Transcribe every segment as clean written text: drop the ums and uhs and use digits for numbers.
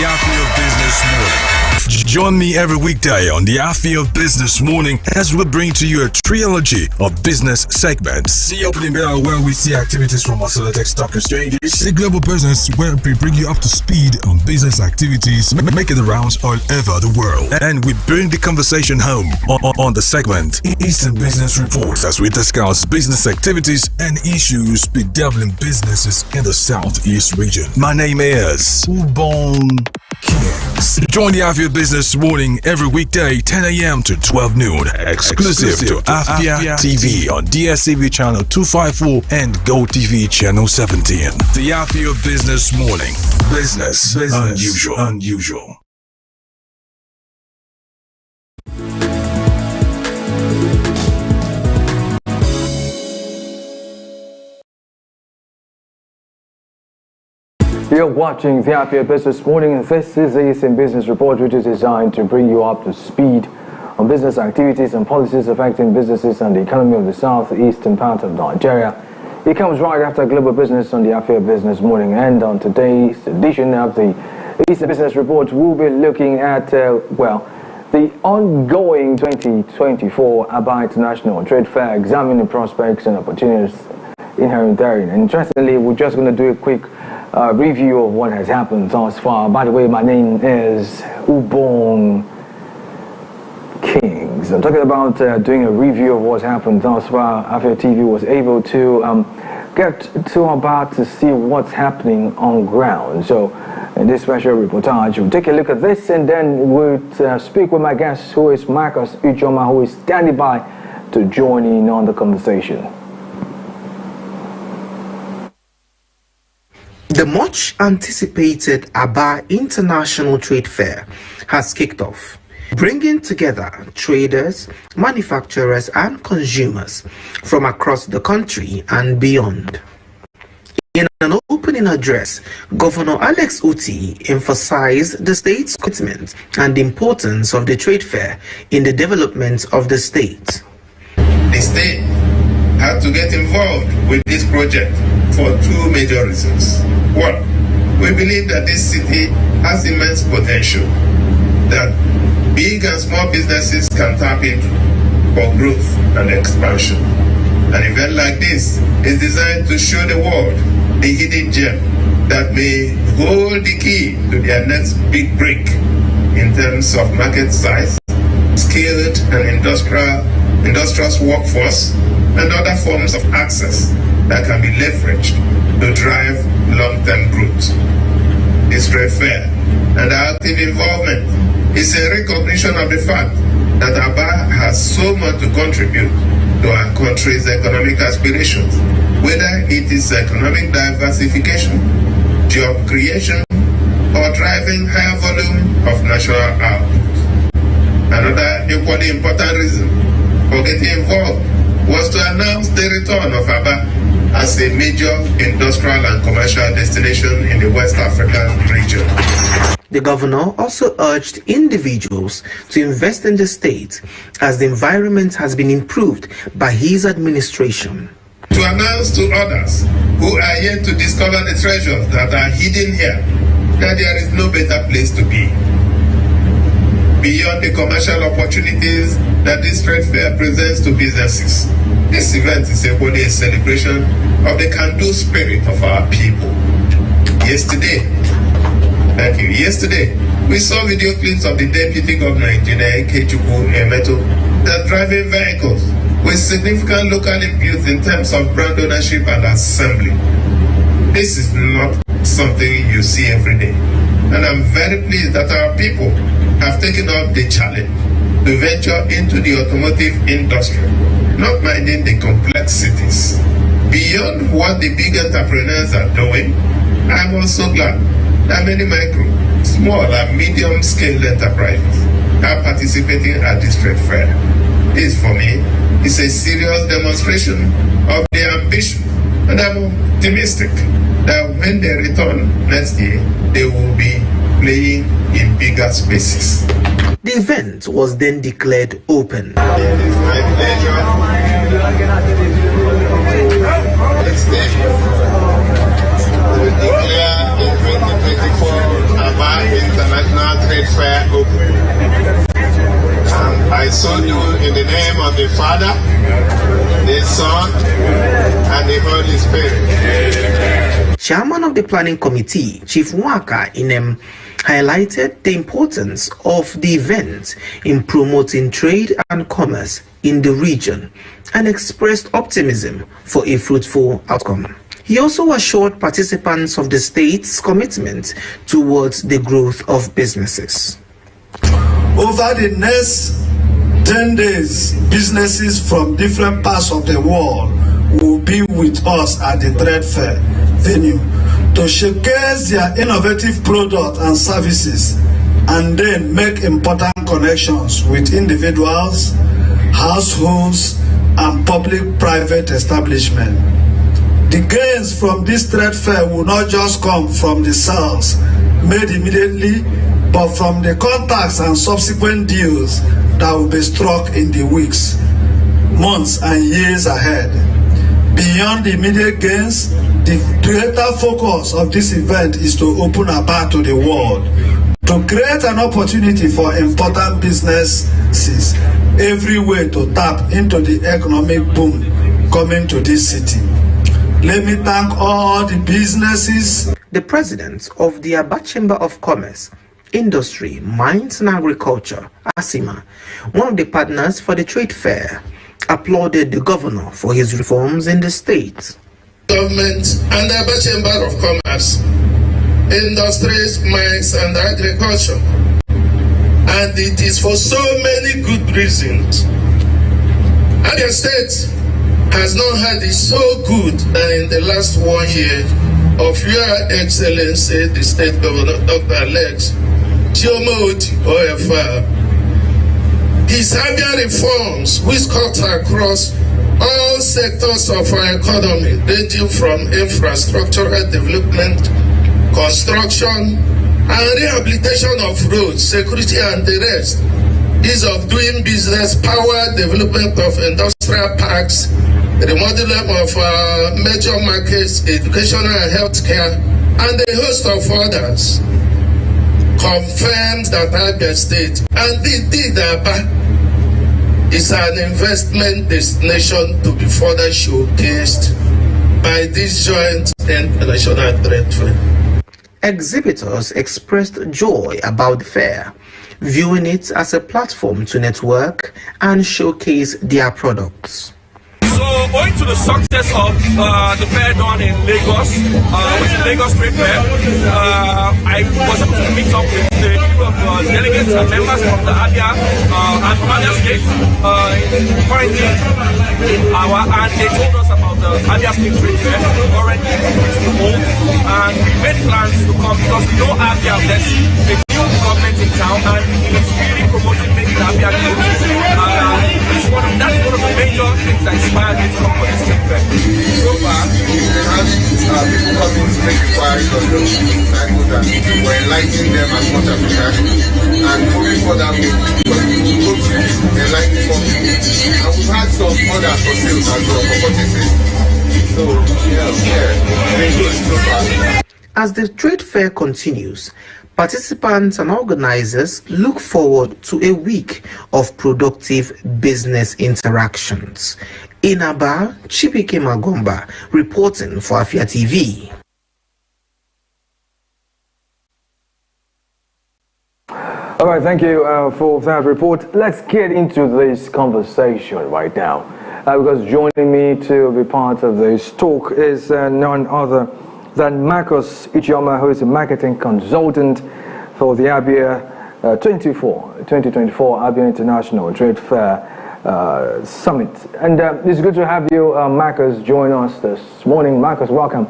the Afia Business Morning. Join me every weekday on the Afia Business Morning as we bring to you a trilogy of business segments. The opening bell where we see activities from our select stock exchanges. The global business where we bring you up to speed on business activities making the rounds all over the world. And we bring the conversation home on the segment Eastern Business Reports as we discuss business activities and issues bedeviling businesses in the Southeast region. My name is Ubon Kings. Join the Afia Business Morning every weekday 10 a.m. to 12 noon. Exclusive to Afia TV on DSTV channel 254 and GoTV channel 17. The Afia Business Morning. Business unusual. You're watching the Afia Business Morning, and this is the Eastern Business Report, which is designed to bring you up to speed on business activities and policies affecting businesses and the economy of the southeastern part of Nigeria. It comes right after Global Business on the Afia Business Morning, and on today's edition of the Eastern Business Report, we'll be looking at, the ongoing 2024 Aba International Trade Fair, examining prospects and opportunities inherent therein. And interestingly, we're just going to do a quick review of what has happened thus far. By the way, my name is Ubon Kings. I'm talking about doing a review of what's happened thus far. Afia TV was able to get to about to see what's happening on ground. So in this special reportage, we'll take a look at this, and then we'll speak with my guest, who is Marcus Ujoma, who is standing by to join in on the conversation. The much anticipated Aba International Trade Fair has kicked off, bringing together traders, manufacturers and consumers from across the country and beyond. In an opening address, Governor Alex Uti emphasized the state's commitment and the importance of the trade fair in the development of the state. The state had to get involved with this project for two major reasons. One, we believe that this city has immense potential that big and small businesses can tap into for growth and expansion. An event like this is designed to show the world the hidden gem that may hold the key to their next big break in terms of market size, skilled and industrious workforce, and other forms of access that can be leveraged to drive long-term growth. This trade fair and our active involvement is a recognition of the fact that Aba has so much to contribute to our country's economic aspirations, whether it is economic diversification, job creation, or driving higher volume of national output. Another equally important reason for getting involved was to announce the return of Aba as a major industrial and commercial destination in the West African region. The governor also urged individuals to invest in the state as the environment has been improved by his administration. To announce to others who are yet to discover the treasures that are hidden here that there is no better place to be. Beyond the commercial opportunities that this trade fair presents to businesses, this event is equally a celebration of the can-do spirit of our people. Yesterday, we saw video clips of the Deputy Governor Engineer Ikechukwu Emeto that driving vehicles with significant local input in terms of brand ownership and assembly. This is not something you see every day, and I'm very pleased that our people have taken up the challenge to venture into the automotive industry, not minding the complexities. Beyond what the big entrepreneurs are doing, I'm also glad that many micro, small and medium-scale enterprises are participating at this trade fair. This, for me, is a serious demonstration of their ambition, and I'm optimistic that when they return next year, they will be playing in bigger spaces. The event was then declared open. It is my pleasure to declare the 2024 Aba Father, the Son, and the Holy Spirit. Chairman of the Planning Committee, Chief Nwaka Inem, highlighted the importance of the event in promoting trade and commerce in the region and expressed optimism for a fruitful outcome. He also assured participants of the state's commitment towards the growth of businesses. Over the next 10 days, businesses from different parts of the world will be with us at the trade fair venue to showcase their innovative products and services and then make important connections with individuals, households, and public-private establishments. The gains from this trade fair will not just come from the sales made immediately, but from the contacts and subsequent deals that will be struck in the weeks, months, and years ahead. Beyond the immediate gains, the greater focus of this event is to open Aba to the world, to create an opportunity for important businesses everywhere to tap into the economic boom coming to this city. Let me thank all the businesses. The president of the Aba Chamber of Commerce, Industry, Mines and Agriculture, ASIMA, one of the partners for the trade fair, applauded the governor for his reforms in the state. Government and the Aba Chamber of Commerce, Industries, Mines and Agriculture. And it is for so many good reasons. Abia State has not had it so good than in the last 1 year of Your Excellency, the State Governor, Dr. Chioma Oti OFR. His Abia reforms, which cut across all sectors of our economy, ranging from infrastructural development, construction, and rehabilitation of roads, security, and the rest, ease of doing business, power development of industrial parks, remodeling of major markets, educational and healthcare, and a host of others, confirms that Abia State, and indeed Aba, is an investment destination to be further showcased by this joint international trade fair. Exhibitors expressed joy about the fair, viewing it as a platform to network and showcase their products. So, owing to the success of the fair done in Lagos, which is Lagos Trade Fair, I was able to meet up with the group of delegates and members from the Abia State, currently in Awa, and they told us about the Abia State Trade Fair, already to hold, and we made plans to come because we know Abia has a new government in town, and it's really promoting making Abia good. That's one of the major things that inspired me to come for this trade fair. So far, they have people coming to make inquiries on those cycles that we're enlightening them as much as we can. And moving forward, we hope to enlighten more people. And we've had some orders for sales as well for purchases. So, very good so far. As the trade fair continues, participants and organizers look forward to a week of productive business interactions. In Aba, Chibike Magomba reporting for Afia TV. All right, thank you for that report. Let's get into this conversation right now. Because joining me to be part of this talk is none other than Marcus Ichioma, who is a marketing consultant for the Abia 2024 Abia International Trade Fair Summit. And it's good to have you, Marcus, join us this morning. Marcus, welcome.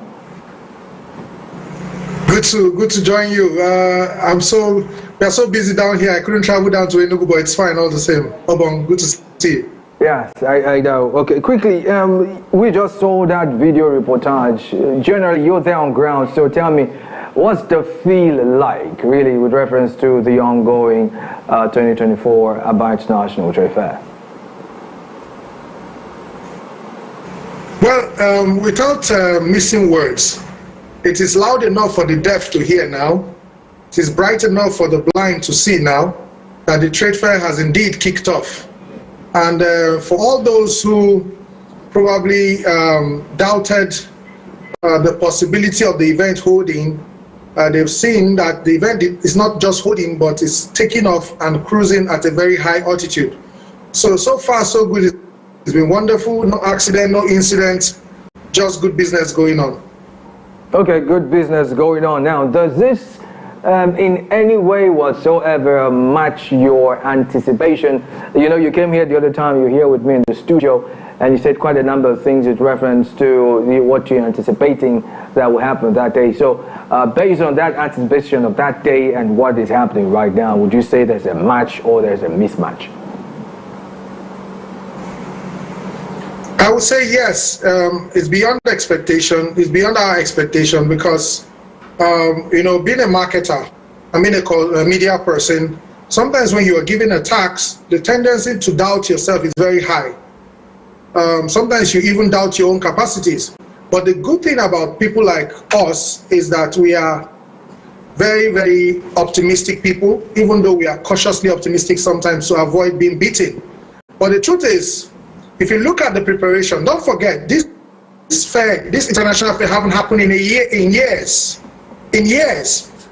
Good to join you. We are so busy down here. I couldn't travel down to Enugu, but it's fine all the same. Obon, good to see you. Yes, I know. Okay, quickly, we just saw that video reportage. Generally, you're there on ground, so tell me, what's the feel like, really, with reference to the ongoing 2024 Aba International Trade Fair? Well, without missing words, it is loud enough for the deaf to hear now. It is bright enough for the blind to see now that the trade fair has indeed kicked off. And for all those who probably doubted the possibility of the event holding, they've seen that the event is not just holding, but it's taking off and cruising at a very high altitude. So far, so good. It's been wonderful. No accident, no incident, just good business going on. Okay, good business going on. Now, does this in any way whatsoever match your anticipation? You know, you came here the other time, you're here with me in the studio, and you said quite a number of things with reference to what you're anticipating that will happen that day. So based on that anticipation of that day and what is happening right now, would you say there's a match or there's a mismatch? I would say yes. It's beyond expectation. It's beyond our expectation because, you know, being a marketer, I mean a media person, sometimes when you are given a task, the tendency to doubt yourself is very high. Sometimes you even doubt your own capacities. But the good thing about people like us is that we are very, very optimistic people, even though we are cautiously optimistic sometimes to avoid being beaten. But the truth is, if you look at the preparation, don't forget this fair, this international fair haven't happened in years.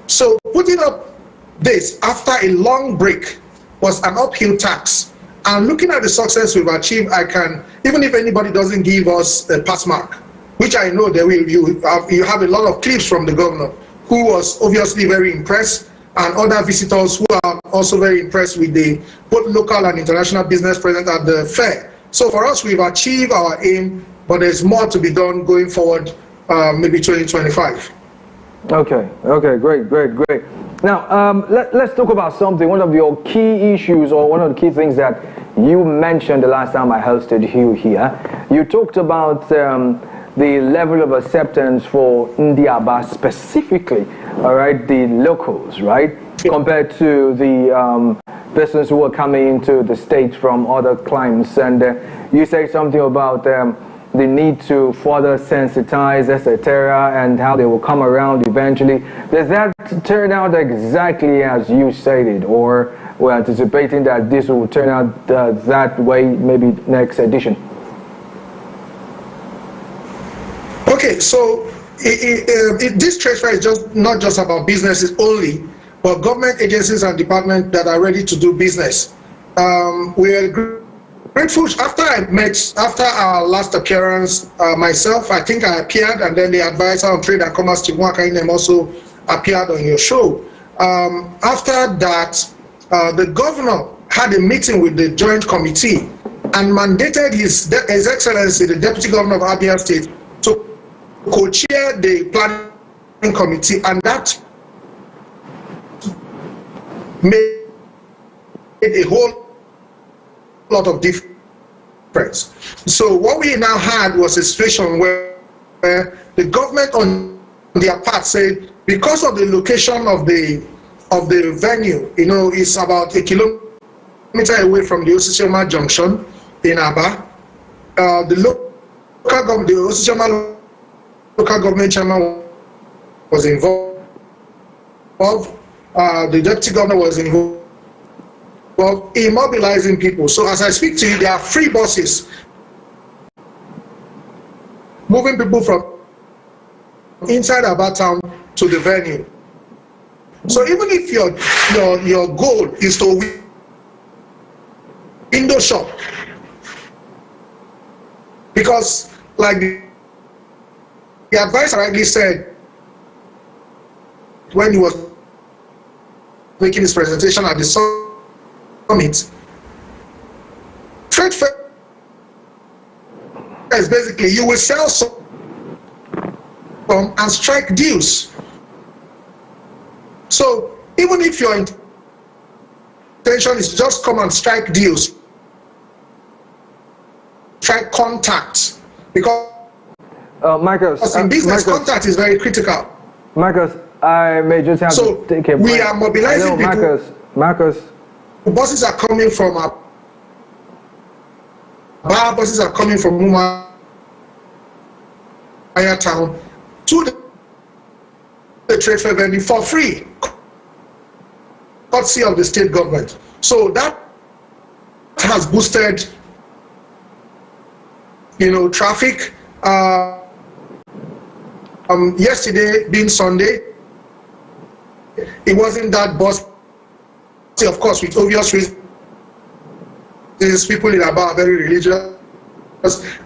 So putting up this after a long break was an uphill task. And looking at the success we've achieved, I can, even if anybody doesn't give us a pass mark, which I know they will, you have a lot of clips from the governor, who was obviously very impressed, and other visitors who are also very impressed with the both local and international business present at the fair. So for us, we've achieved our aim, but there's more to be done going forward, maybe 2025. Okay, great. Now, let's talk about something, one of your key issues or one of the key things that you mentioned the last time I hosted you here. You talked about the level of acceptance for Ndiaba specifically, all right, the locals, right, compared to the persons who are coming into the state from other climes. And you say something about the need to further sensitize, etc., and how they will come around eventually. Does that turn out exactly as you stated, or we're anticipating that this will turn out that way maybe next edition? Okay, so this trade fair is not just about businesses only, but government agencies and departments that are ready to do business. We are grateful. After our last appearance, myself, I think I appeared, and then the advisor on trade and commerce, Chigwaka Inem, also appeared on your show. After that, the governor had a meeting with the joint committee and mandated His Excellency, the Deputy Governor of Abia State, to co-chair the planning committee, and that made a whole lot of difference. So what we now had was a situation where the government on their part said, because of the location of the venue, you know, it's about 1 kilometer away from the Osisioma Junction in Aba. The Osisioma local government chairman was involved. The deputy governor was involved in mobilizing people. So as I speak to you, there are free buses moving people from inside Aba town to the venue. So even if your goal is to window shop, because like the advisor rightly said when he was making his presentation at the summit, trade fair is basically you will sell some and strike deals. So even if your intention is just come and strike deals, strike contacts, because Marcus, in business, contact is very critical. Marcus, I may just have to take a break. We are mobilizing people. Marcus. Buses are coming from Aba, buses are coming from Umuahia town to the trade fair venue for free, courtesy of the state government. So that has boosted, traffic. Yesterday being Sunday, it wasn't that busy, of course, with obvious reasons. People in Aba are very religious.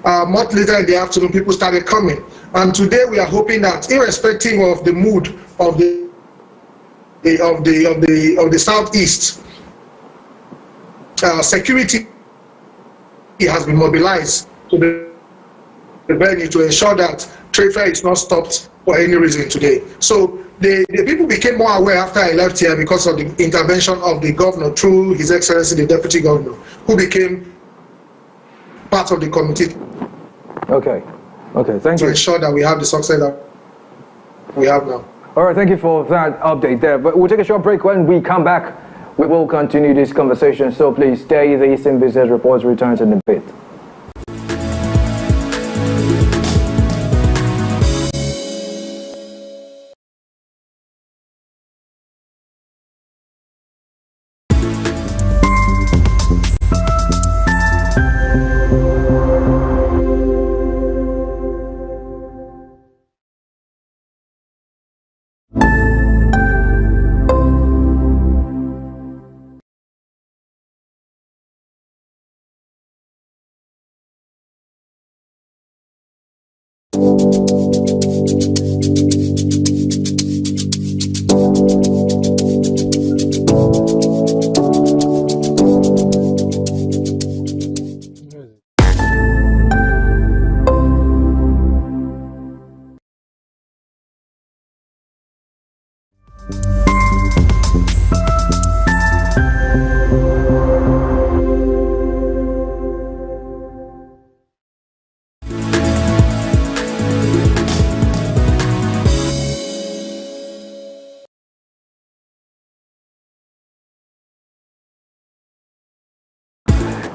Much later in the afternoon, people started coming, and today we are hoping that, irrespective of the mood of the Southeast, security has been mobilized to the venue to ensure that trade fair is not stopped for any reason today. So the people became more aware after I left here because of the intervention of the governor through His Excellency the Deputy Governor, who became part of the committee. Okay, thank you. To ensure that we have the success that we have now. All right, thank you for that update there. But we'll take a short break. When we come back, we will continue this conversation. So please stay. The Eastern Business Report returns in a bit.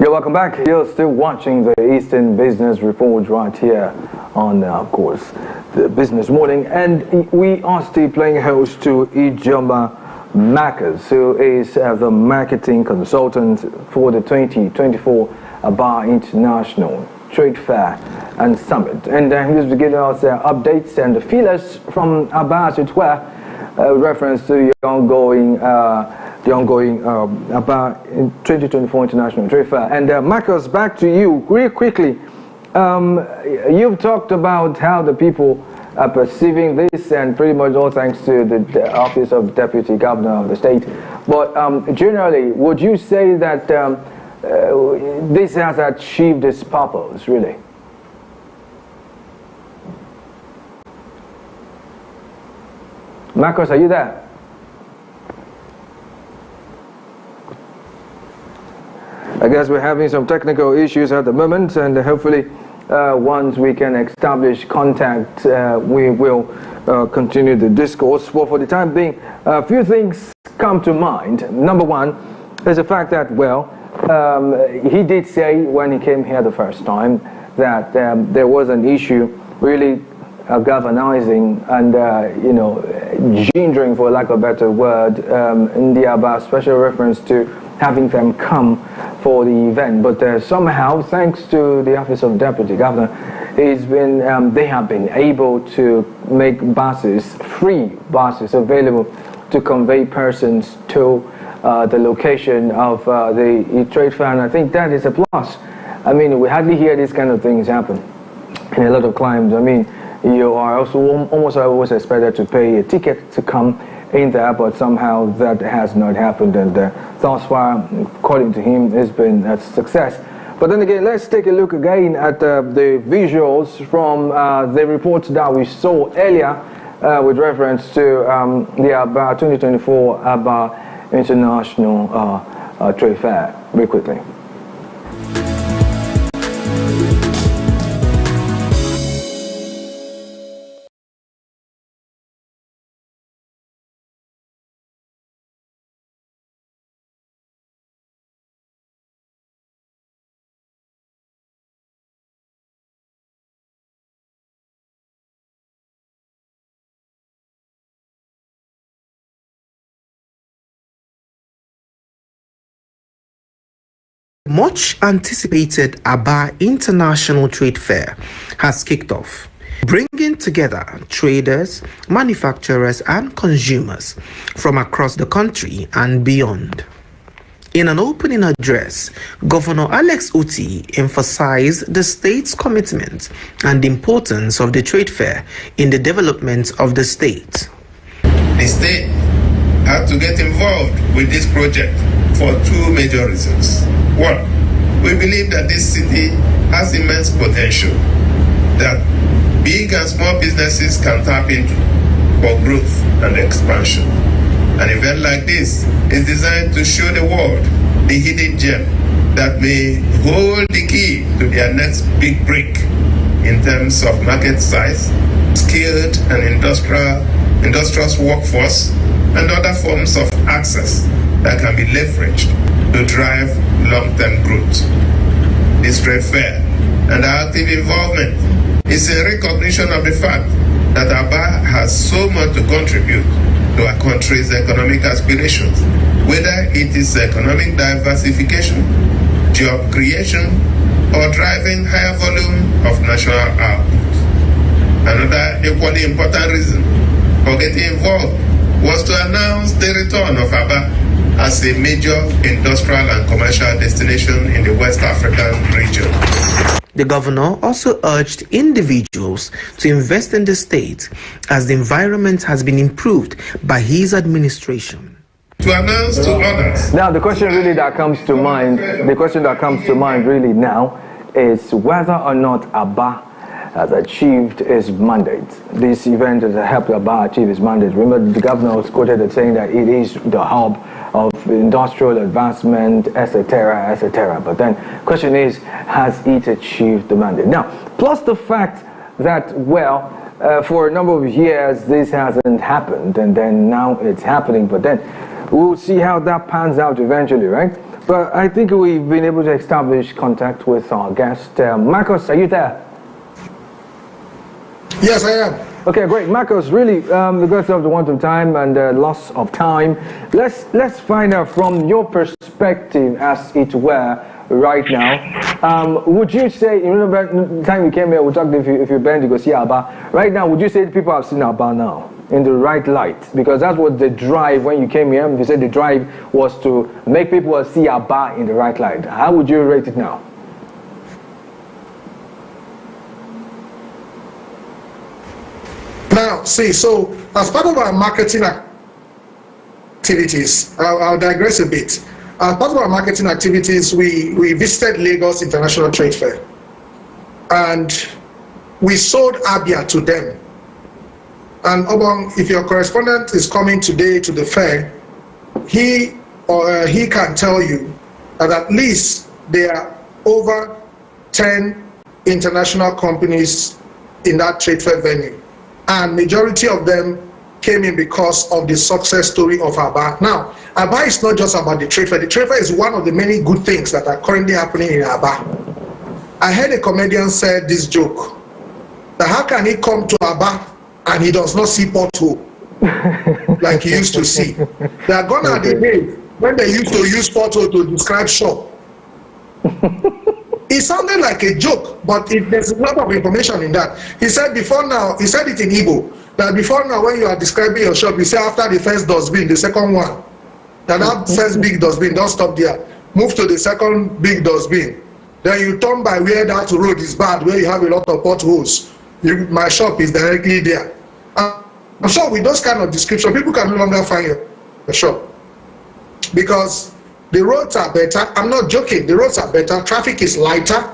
You're welcome back. You're still watching the Eastern Business Report right here on, of course, the Business Morning. And we are still playing host to Ijoma Marcus, who is the marketing consultant for the 2024 Aba International Trade Fair and Summit. And he's giving us updates and the feelers from Aba, as it were, reference to the ongoing Aba 2024 International Trade Fair. And Marcus, back to you real quickly. You've talked about how the people are perceiving this, and pretty much all thanks to the Office of Deputy Governor of the state. But generally, would you say that this has achieved its purpose, really? Marcus, are you there? I guess we're having some technical issues at the moment, and hopefully once we can establish contact, we will continue the discourse. But for the time being, a few things come to mind. Number one is the fact that, well, he did say when he came here the first time that there was an issue really galvanizing and, gingering, for lack of a better word, in the Aba, special reference to having them come for the event. But somehow, thanks to the Office of Deputy Governor, they have been able to make buses, free buses, available to convey persons to the location of the trade fair. And I think that is a plus. I mean, we hardly hear these kind of things happen in a lot of climes. I mean, you are also almost always expected to pay a ticket to come in there, but somehow that has not happened, and thus far, according to him, it's been a success. But then again, let's take a look again at the visuals from the reports that we saw earlier with reference to the Aba 2024 Aba International Trade Fair. Very quickly. much anticipated Aba International Trade Fair has kicked off, bringing together traders, manufacturers, and consumers from across the country and beyond. In an opening address, Governor Alex Uti emphasized the state's commitment and the importance of the trade fair in the development of the state. The state had to get involved with this project for two major reasons. One, we believe that this city has immense potential that big and small businesses can tap into for growth and expansion. An event like this is designed to show the world the hidden gem that may hold the key to their next big break in terms of market size, skilled and industrious workforce, and other forms of access that can be leveraged to drive long-term growth. This trade fair and our active involvement is a recognition of the fact that Aba has so much to contribute to our country's economic aspirations, whether it is economic diversification, job creation, or driving higher volume of national output. Another equally important reason for getting involved was to announce the return of Aba as a major industrial and commercial destination in the West African region. The governor also urged individuals to invest in the state as the environment has been improved by his administration. To announce to others. Now, the question that comes to mind really now is whether or not Aba has achieved its mandate. This event has helped Aba achieve its mandate. Remember, the governor was quoted as saying that it is the hub of industrial advancement, etc., etc. But then, question is, has it achieved the mandate? Now, plus the fact that, well, for a number of years this hasn't happened, and then now it's happening. But then, we'll see how that pans out eventually, right? But I think we've been able to establish contact with our guest. Marcos, are you there? Yes, I am. Okay, great. Marcos, really, because of the want of time and loss of time, let's find out from your perspective, as it were, right now. Would you say, you remember the time you came here, we talked if you're bent to go see Aba. Right now, would you say people have seen Aba now in the right light? Because that's what the drive, when you came here, you said the drive was to make people see Aba in the right light. How would you rate it now? Now, see, so as part of our marketing activities, I'll digress a bit. As part of our marketing activities, we visited Lagos International Trade Fair, and we sold Abia to them. And Obong, if your correspondent is coming today to the fair, he can tell you that at least there are over 10 international companies in that trade fair venue. And majority of them came in because of the success story of Aba. Now, Aba is not just about the trade fair. The trade fair is one of the many good things that are currently happening in Aba. I heard a comedian said this joke, that how can he come to Aba and he does not see pothole like he used to see? They are gone at the day when they used to use pothole to describe shop. It sounded like a joke, but there's a lot of information in that. He said before now, he said it in Igbo, that before now when you are describing your shop, you say after the first dustbin, the second one. That first big dustbin, don't stop there. Move to the second big dustbin. Then you turn by where that road is bad, where you have a lot of potholes. My shop is directly there. I'm sure with those kind of description, people can no longer find your shop. Because the roads are better. I'm not joking. The roads are better. Traffic is lighter,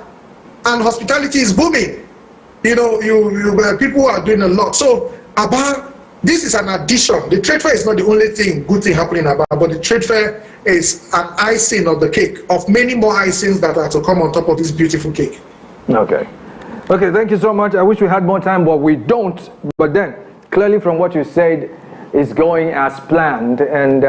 and hospitality is booming. You know, people are doing a lot. So, Aba, this is an addition. The trade fair is not the only good thing happening in Aba, but the trade fair is an icing of the cake, of many more icings that are to come on top of this beautiful cake. Okay. Okay, thank you so much. I wish we had more time, but we don't. But then, clearly from what you said, is going as planned, and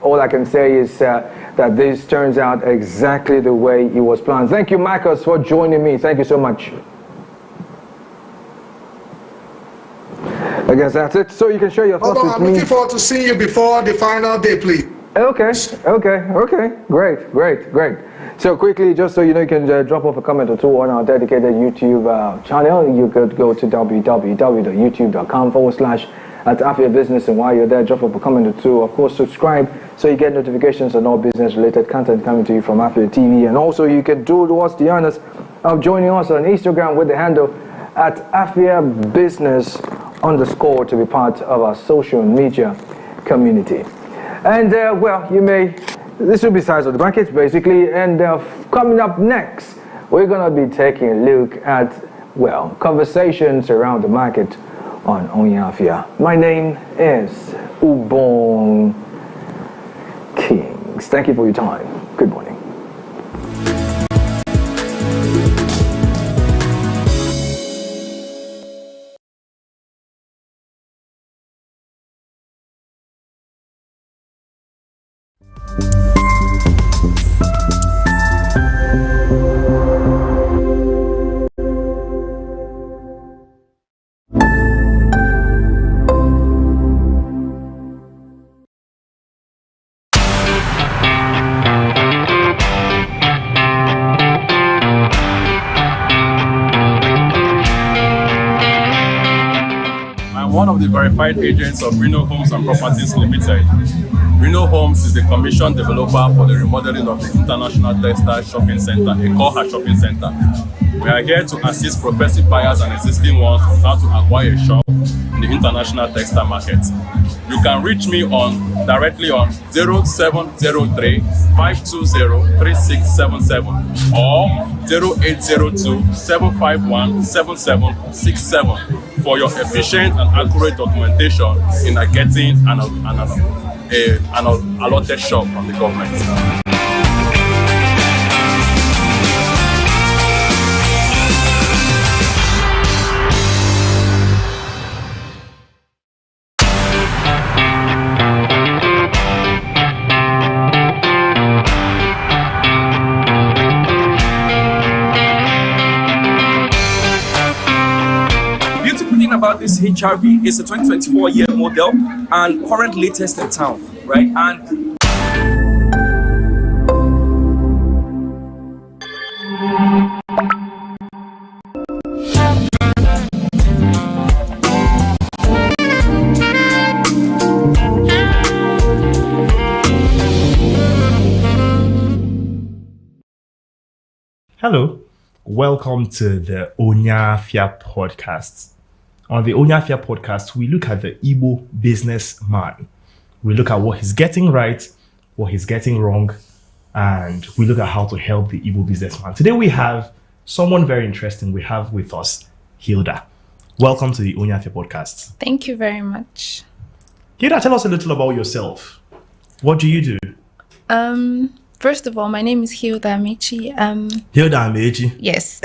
all I can say is that this turns out exactly the way it was planned. Thank you, Marcos, for joining me. Thank you so much. I guess that's it. So you can share your thoughts with me. I'm looking forward to seeing you before the final day, please. Okay. Great. So quickly, just so you know, you can drop off a comment or two on our dedicated YouTube channel. You could go to www.youtube.com/Afia Business, and while you're there, drop off a comment or two. Of course, subscribe so you get notifications on all business-related content coming to you from Afia TV. And also, you can do us the honors of joining us on Instagram with the handle @Afia Business _ to be part of our social media community. And this will be size of the market basically. And coming up next, we're gonna be taking a look at conversations around the market on Afia. My name is Ubong Kings. Thank you for your time. Good morning. One of the verified agents of Reno Homes and Properties Limited. Reno Homes is the commission developer for the remodeling of the International Textile Shopping Center, a Koha shopping center. We are here to assist prospective buyers and existing ones on how to acquire a shop in the international textile market. You can reach me directly on 0703 520 3677 or 0802 751 7767 for your efficient and accurate documentation in getting an allotted shop from the government. About this HRV is a 2024 year model and current latest in town, right? And Hello, welcome to the Afia podcast. On the Afia podcast, we look at the Igbo businessman. We look at what he's getting right, what he's getting wrong, and we look at how to help the Igbo businessman. Today we have someone very interesting. We have with us Hilda. Welcome to the Afia podcast. Thank you very much. Hilda, tell us a little about yourself. What do you do? First of all, my name is Hilda Amechi. Hilda Amechi? Yes.